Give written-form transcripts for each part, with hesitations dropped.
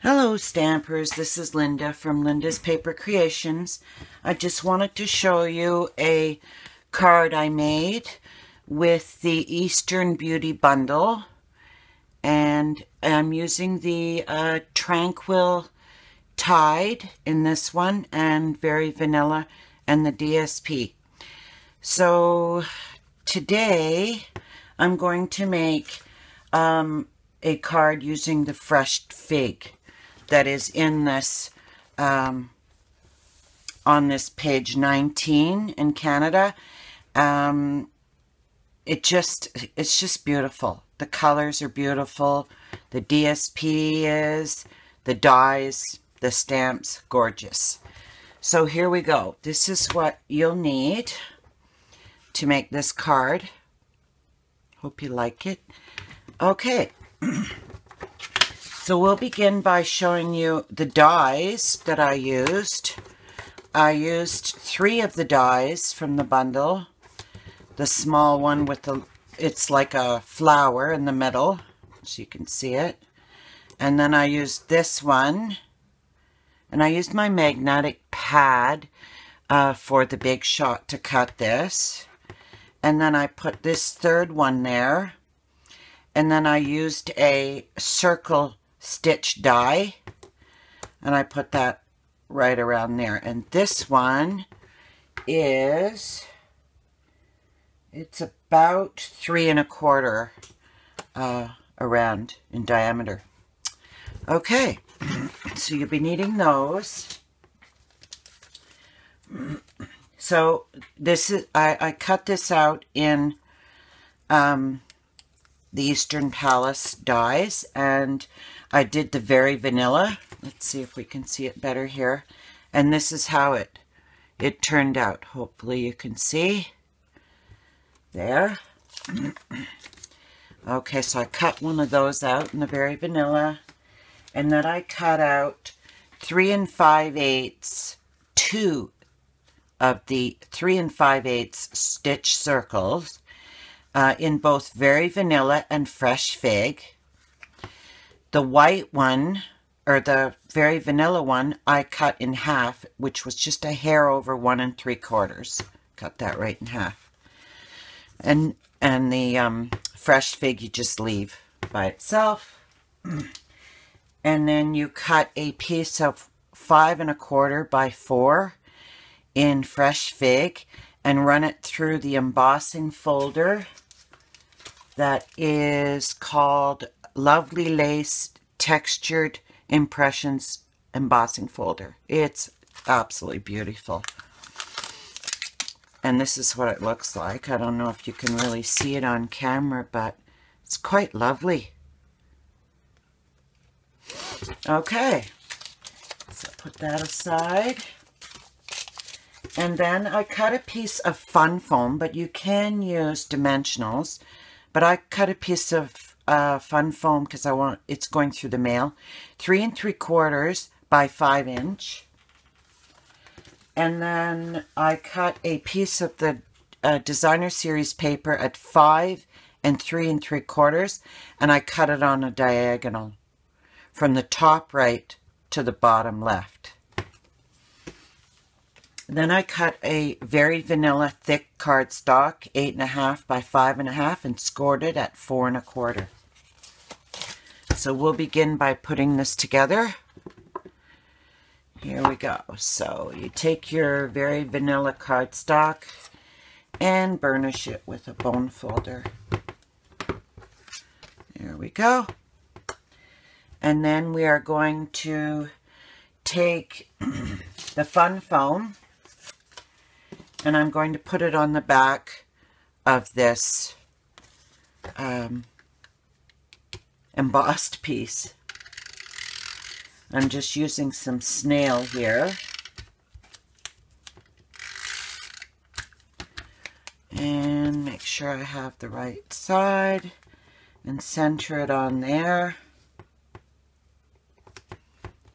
Hello Stampers, this is Linda from Linda's Paper Creations. I just wanted to show you a card I made with the Eastern Beauty Bundle, and I'm using the Tranquil Tide in this one and Very Vanilla and the DSP. So today I'm going to make a card using the fresh fig that is in this on this page 19 in Canada. It's just beautiful. The colors are beautiful. The DSP is, the dies, the stamps, gorgeous. So here we go. This is what you'll need to make this card. Hope you like it. Okay. So we'll begin by showing you the dies that I used. I used 3 of the dies from the bundle. The small one with the, it's like a flower in the middle, so you can see it. And then I used this one. And I used my magnetic pad for the big shot to cut this. And then I put this 3rd one there. And then I used a circle stitch die, and I put that right around there. And this one is, it's about 3 1/4 around in diameter. Okay, so you'll be needing those. So this is, I cut this out in the Eastern Palace dies, and I did the Very Vanilla. Let's see if we can see it better here. And this is how it turned out. Hopefully you can see. There. Okay, so I cut one of those out in the Very Vanilla. And then I cut out 3 5/8 2 of the 3 5/8 stitch circles in both Very Vanilla and Fresh Fig. The white one, or the Very Vanilla one, I cut in half, which was just a hair over 1 3/4. Cut that right in half. And the Fresh Fig you just leave by itself. And then you cut a piece of 5 1/4 by 4 in Fresh Fig and run it through the embossing folder that is called Lovely Lace Textured Impressions embossing folder. It's absolutely beautiful. And this is what it looks like. I don't know if you can really see it on camera, but it's quite lovely. Okay, so put that aside. And then I cut a piece of fun foam, but you can use dimensionals. But I cut a piece of fun foam because I want it's going through the mail. 3 3/4 by 5 inch. And then I cut a piece of the designer series paper at 5 and 3 3/4, and I cut it on a diagonal from the top right to the bottom left. Then I cut a Very Vanilla thick cardstock, 8 1/2 by 5 1/2, and scored it at 4 1/4. So we'll begin by putting this together. Here we go. So you take your Very Vanilla cardstock and burnish it with a bone folder. There we go. And then we are going to take the fun foam, and I'm going to put it on the back of this embossed piece. I'm just using some snail here. And make sure I have the right side and center it on there.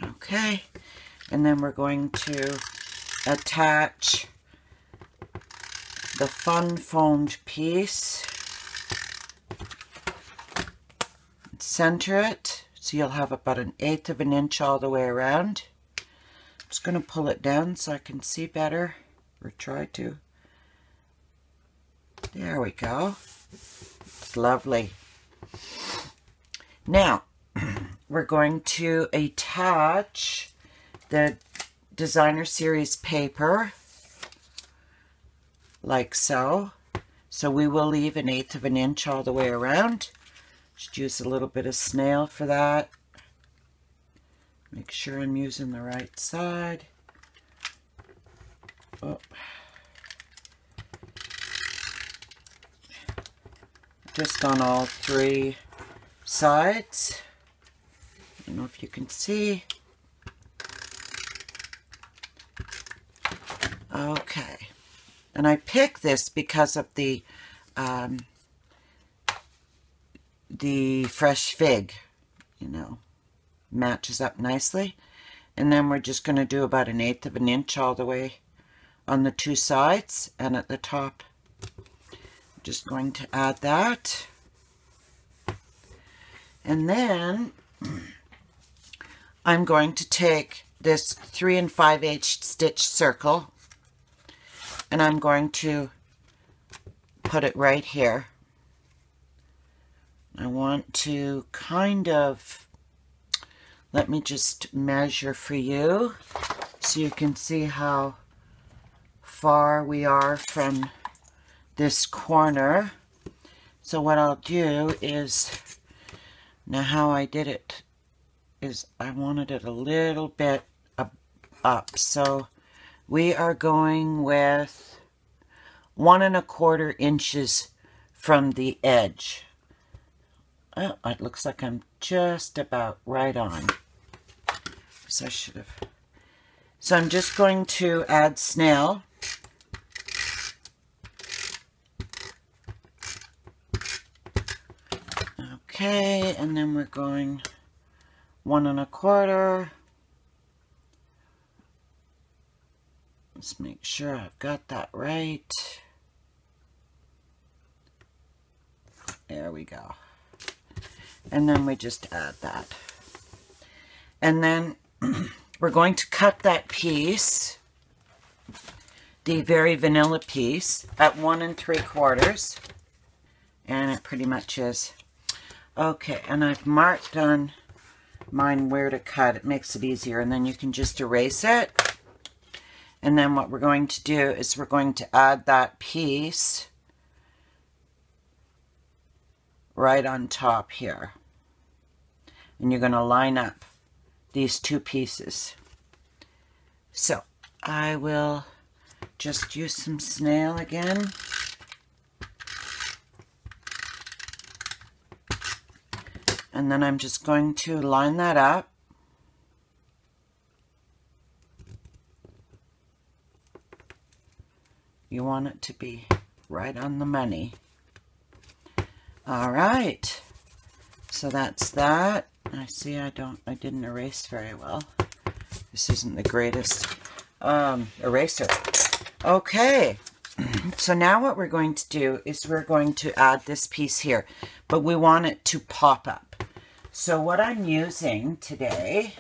Okay. And then we're going to attach the fun foamed piece. Center it So you'll have about 1/8 of an inch all the way around. I'm just going to pull it down so I can see better, or try to. There we go. It's lovely. Now, we're going to attach the designer series paper like so. So we will leave 1/8 of an inch all the way around. Just use a little bit of snail for that. Make sure I'm using the right side. Oh. Just on all 3 sides. I don't know if you can see. Okay. And I picked this because of the fresh fig, you know, matches up nicely. And then we're just going to do about 1/8 of an inch all the way on the 2 sides and at the top. I'm just going to add that. And then I'm going to take this 3 5/8 stitch circle and I'm going to put it right here. I want to kind of, let me just measure for you so you can see how far we are from this corner. So what I'll do is, now how I did it is I wanted it a little bit up. So we are going with 1 1/4 inches from the edge. Oh, it looks like I'm just about right on. So I should have. So I'm just going to add snail. Okay, and then we're going 1 1/4. Let's make sure I've got that right. There we go. And then we just add that. And then we're going to cut that piece, the very vanilla piece, at 1 3/4. And it pretty much is. Okay, and I've marked on mine where to cut. It makes it easier. And then you can just erase it. And then what we're going to do is we're going to add that piece right on top here. And you're going to line up these 2 pieces. So I will just use some snail again. And then I'm just going to line that up. You want it to be right on the money. All right. So that's that. I see I didn't erase very well. This isn't the greatest eraser. Okay. So now what we're going to do is we're going to add this piece here, but we want it to pop up. So what I'm using today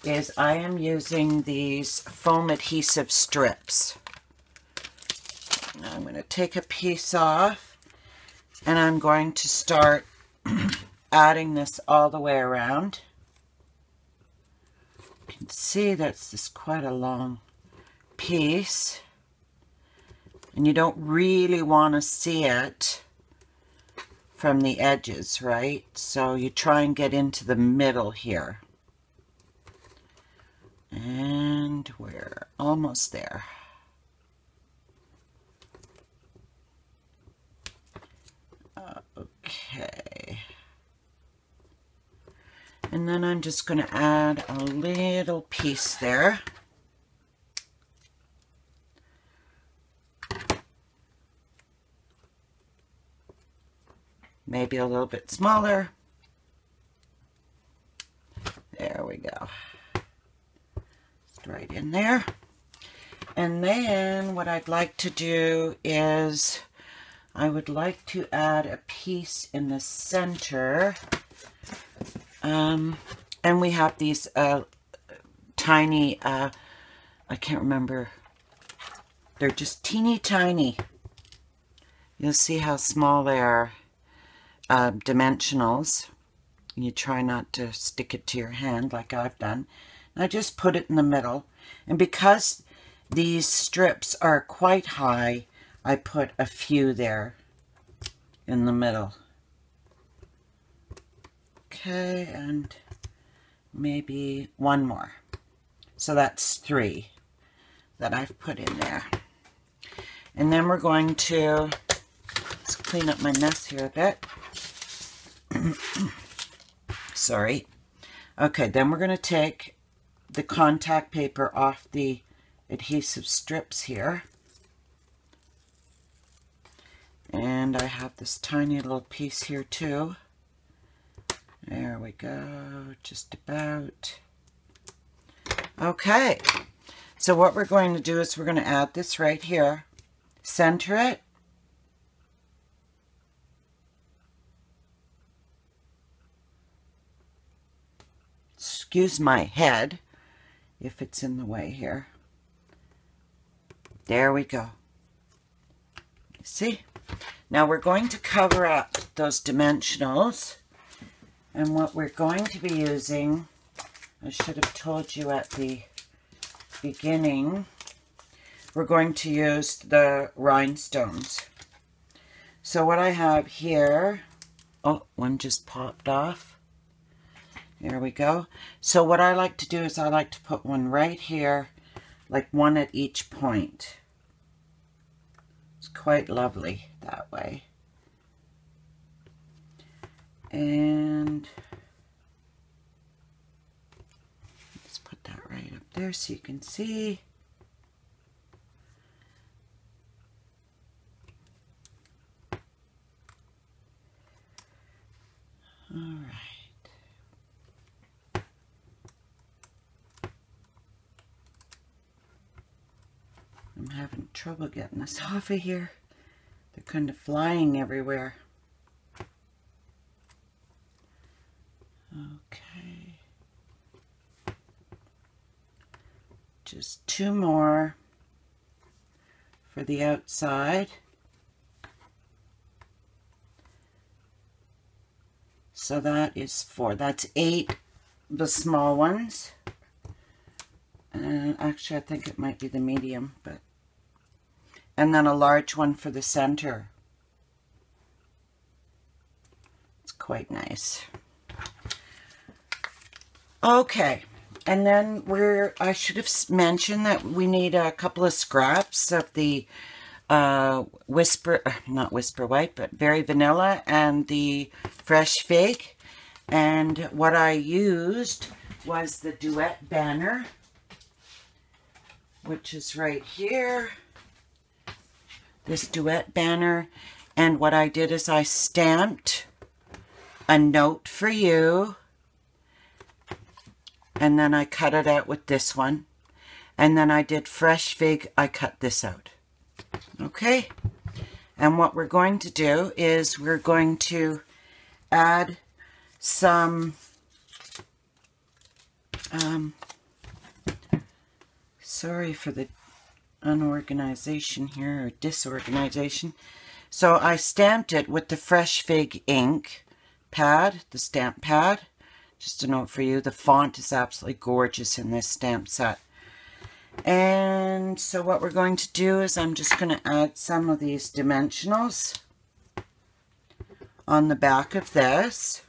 is I am using these foam adhesive strips. I'm going to take a piece off and I'm going to start adding this all the way around. You can see that's just quite a long piece. And you don't really want to see it from the edges, right? So you try and get into the middle here. And we're almost there. Okay. And then I'm just going to add a little piece there. Maybe a little bit smaller. There we go. Just right in there. And then what I'd like to do is I would like to add a piece in the center And we have these tiny, I can't remember, they're just teeny tiny. You'll see how small they are, dimensionals. You try not to stick it to your hand like I've done. And I just put it in the middle. And because these strips are quite high, I put a few there in the middle. Okay, and maybe one more. So that's 3 that I've put in there. And then we're going to, let's clean up my mess here a bit. Sorry. Okay, then we're going to take the contact paper off the adhesive strips here. And I have this tiny little piece here too. There we go, just about. Okay, so what we're going to do is we're going to add this right here. Center it. Excuse my head if it's in the way here. There we go. See? Now we're going to cover up those dimensionals. And what we're going to be using, I should have told you at the beginning, we're going to use the rhinestones. So what I have here, oh, one just popped off. There we go. So what I like to do is I like to put one right here, like one at each point. It's quite lovely that way. And let's put that right up there so you can see. All right. I'm having trouble getting this off of here. They're kind of flying everywhere. Okay. Just 2 more for the outside. So that is 4. That's 8, the small ones. And actually, I think it might be the medium, but. And then a large one for the center. It's quite nice. Okay, and then I should have mentioned that we need a couple of scraps of the not Whisper White, but Very Vanilla and the Fresh Fig. And what I used was the Duet banner, which is right here. This Duet banner. And what I did is I stamped a note for you. And then I cut it out with this one. And then I did Fresh Fig. I cut this out. Okay. And what we're going to do is we're going to add some sorry for the unorganization here, or disorganization. So I stamped it with the Fresh Fig ink pad, the stamp pad. Just a note for you, the font is absolutely gorgeous in this stamp set. And so what we're going to do is I'm just going to add some of these dimensionals on the back of this.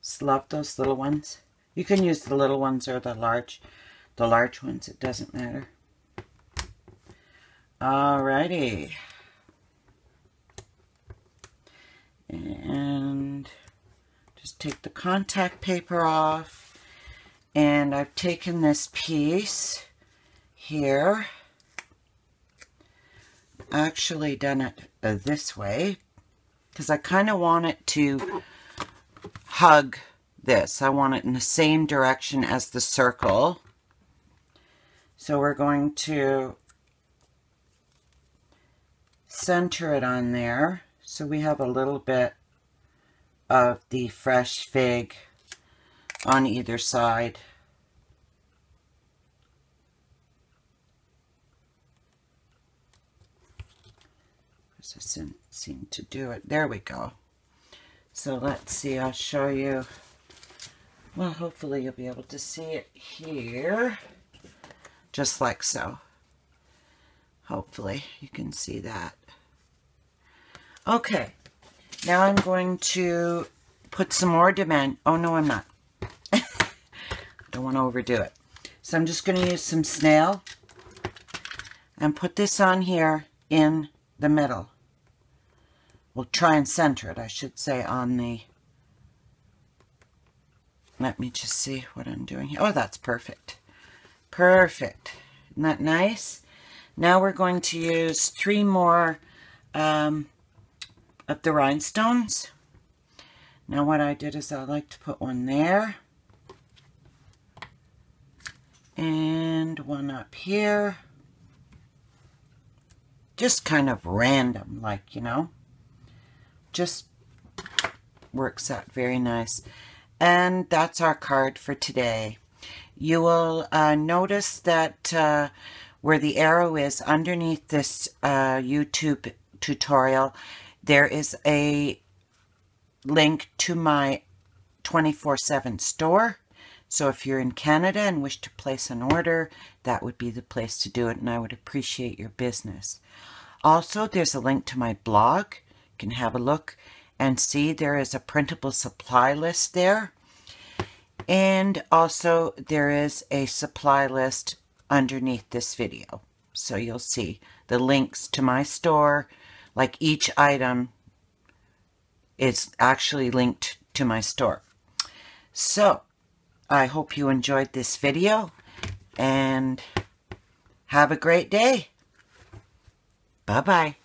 Just love those little ones. You can use the little ones or the large ones, it doesn't matter. Alrighty. And just take the contact paper off, and I've taken this piece here, actually done it this way because I kind of want it to hug this. I want it in the same direction as the circle. So we're going to center it on there so we have a little bit of the fresh fig on either side. This doesn't seem to do it. There we go. So let's see, I'll show you. Well, hopefully you'll be able to see it here. Just like so. Hopefully you can see that. Okay, now I'm going to put some more dimension. Oh no, I'm not. Don't want to overdo it. So I'm just going to use some snail and put this on here in the middle. We'll try and center it, I should say, on the... Let me just see what I'm doing here. Oh, that's perfect. Perfect. Isn't that nice? Now we're going to use 3 more of the rhinestones. Now what I did is I like to put one there. And one up here. Just kind of random, like, you know. Just works out very nice. And that's our card for today. You will notice that where the arrow is underneath this YouTube tutorial, there is a link to my 24/7 store. So if you're in Canada and wish to place an order, that would be the place to do it, and I would appreciate your business. Also, there's a link to my blog. You can have a look and see there is a printable supply list there. And also there is a supply list underneath this video. So you'll see the links to my store. Like each item is actually linked to my store. So I hope you enjoyed this video and have a great day. Bye-bye.